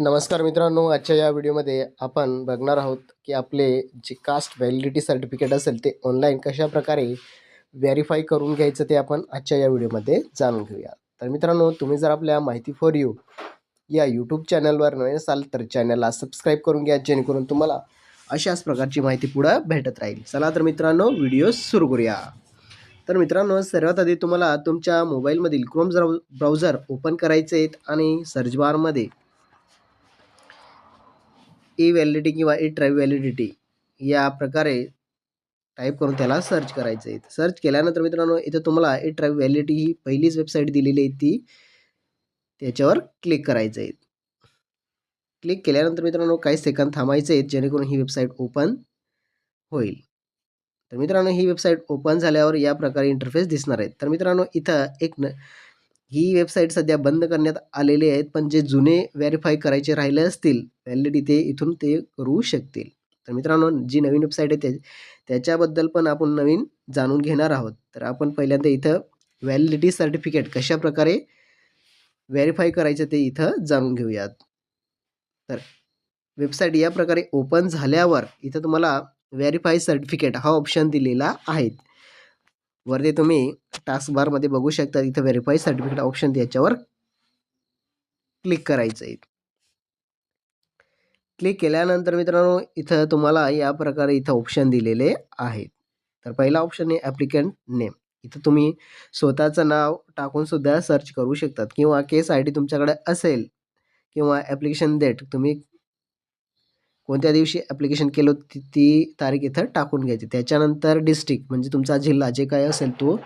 नमस्कार मित्रांनो, आजच्या या व्हिडिओमध्ये आपण बघणार आहोत की आपले जे कास्ट व्हॅलिडिटी सर्टिफिकेट असेल ते ऑनलाईन कशाप्रकारे व्हेरीफाय करून घ्यायचं ते आपण आजच्या या व्हिडिओमध्ये जाणून घेऊया. तर मित्रांनो, तुम्ही जर आपल्या माहिती फॉर यू या यूट्यूब चॅनलवर नवीन असाल तर चॅनलला सबस्क्राईब करून घ्या, जेणेकरून तुम्हाला अशाच प्रकारची माहिती पुढे भेटत राहील. चला तर मित्रांनो, व्हिडिओ सुरू करूया. तर मित्रांनो, सर्वात आधी तुम्हाला तुमच्या मोबाईलमधील क्रोम ब्राउझर ओपन करायचे आहेत आणि सर्च बारमध्ये ई व्हॅलिडिटी किंवा ई ट्राय व्हॅलिडिटी या प्रकारे टाईप करून त्याला सर्च करायचं आहे. सर्च केल्यानंतर मित्रांनो, इथं तुम्हाला ई ट्राय व्हॅलिडिटी ही पहिलीच वेबसाईट दिलेली आहे, ती त्याच्यावर क्लिक करायचं आहे. क्लिक केल्यानंतर मित्रांनो, काही सेकंद थांबायचे आहेत, जेणेकरून ही वेबसाईट ओपन होईल. तर मित्रांनो, ही वेबसाईट ओपन झाल्यावर या प्रकारे इंटरफेस दिसणार आहे. तर मित्रांनो, इथं ही वेबसाईट सध्या बंद करण्यात आलेली आहेत, पण जे जुने व्हेरीफाय करायचे राहिले असतील व्हॅलिडिटी, ते इथून ते करू शकतील. तर मित्रांनो, जी नवीन वेबसाईट आहे त्याच्याबद्दल पण आपण नवीन जाणून घेणार आहोत. तर आपण पहिल्यांदा इथं व्हॅलिडिटी सर्टिफिकेट कशाप्रकारे व्हेरीफाय करायचं ते इथं जाणून घेऊयात. तर वेबसाईट या प्रकारे ओपन झाल्यावर इथं तुम्हाला व्हेरीफाय सर्टिफिकेट हा ऑप्शन दिलेला आहे. वरती तुम्ही टास्क बारमध्ये बघू शकता, इथं व्हेरीफाय सर्टिफिकेट ऑप्शन याच्यावर क्लिक करायचं आहे. क्लिक केल्यानंतर मित्रांनो, इथं तुम्हाला या प्रकारे इथं ऑप्शन दिलेले आहेत. तर पहिला ऑप्शन आहे ॲप्लिकंट नेम. इथं तुम्ही स्वतःचं नाव टाकून सुद्धा सर्च करू शकतात, किंवा केस आय डी तुमच्याकडे असेल किंवा ॲप्लिकेशन डेट, तुम्ही कोणत्या दिवशी ॲप्लिकेशन केलं ती तारीख इथं टाकून घ्यायची. त्याच्यानंतर डिस्ट्रिक्ट म्हणजे तुमचा जिल्हा जे काही असेल तो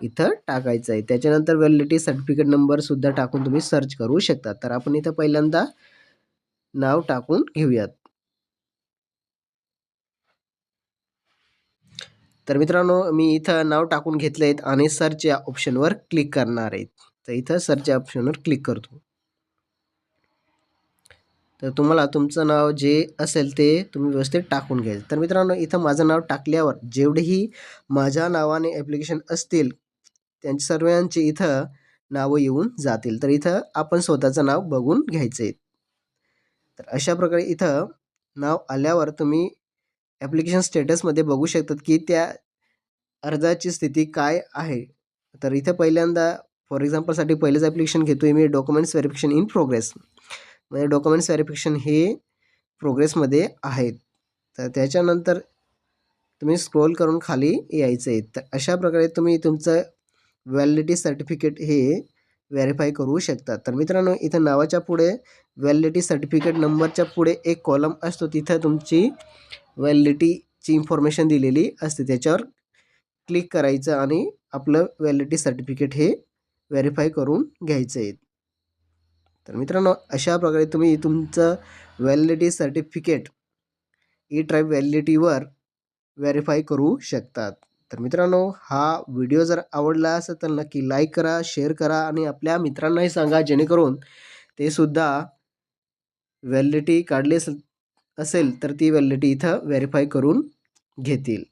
इथं टाकायचा आहे. त्याच्यानंतर व्हॅलिडिटी सर्टिफिकेट नंबरसुद्धा टाकून तुम्ही सर्च करू शकता. तर आपण इथं पहिल्यांदा नाव टाकून घेऊयात. तर मित्रांनो, मी इथं नाव टाकून घेतलं आहे आणि सर्च या ऑप्शनवर क्लिक करणार आहे. तर इथं सर्च या ऑप्शनवर क्लिक करतो. तर तुम्हाला तुमचं नाव जे असेल ते तुम्ही व्यवस्थित टाकून घ्यायचं. तर मित्रांनो, इथं माझं नाव टाकल्यावर जेवढेही माझ्या नावाने ॲप्लिकेशन असतील त्यांच्या सर्वांची इथं नावं येऊन जातील. तर इथं आपण स्वतःचं नाव बघून घ्यायचं आहे. तर अशा प्रकारे इथं नाव आल्यावर तुम्ही ॲप्लिकेशन स्टेटसमध्ये बघू शकतात की त्या अर्जाची स्थिती काय आहे. तर इथं पहिल्यांदा फॉर एक्झाम्पलसाठी पहिलेच ॲप्लिकेशन घेतोय मी, डॉक्युमेंट्स व्हेरिफिकेशन इन प्रोग्रेस. म्हणजे डॉक्युमेंट्स व्हेरिफिकेशन हे प्रोग्रेसमध्ये आहेत. तर त्याच्यानंतर तुम्ही स्क्रोल करून खाली यायचं आहे. तर अशा प्रकारे तुम्ही तुमचं व्हॅलिडिटी सर्टिफिकेट हे व्हेरीफाय करू शकता. तर मित्रांनो, इथं नावाच्या पुढे व्हॅलिडिटी सर्टिफिकेट नंबरच्या पुढे एक कॉलम असतो, तिथं तुमची व्हॅलिडिटीची इन्फॉर्मेशन दिलेली असते. त्याच्यावर क्लिक करायचं आणि आपलं व्हॅलिडिटी सर्टिफिकेट हे व्हेरीफाय करून घ्यायचं आहे. तर मित्रांनो, अशा प्रकारे तुम्ही तुमचं व्हॅलिडिटी सर्टिफिकेट ई ट्राय व्हॅलिडिटीवर व्हेरीफाय करू शकतात. तर मित्रांनो, हा व्हिडिओ जर आवडला असेल तर नक्की लाईक करा, शेअर करा आणि आपल्या मित्रांनाही सांगा, जेणेकरून ते सुद्धा व्हॅलिडिटी काढली असेल तर ती व्हॅलिडिटी इथं व्हेरीफाय करून घेतील.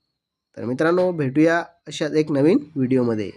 तर मित्रांनो, भेटूया अशाच एक नवीन व्हिडिओमध्ये.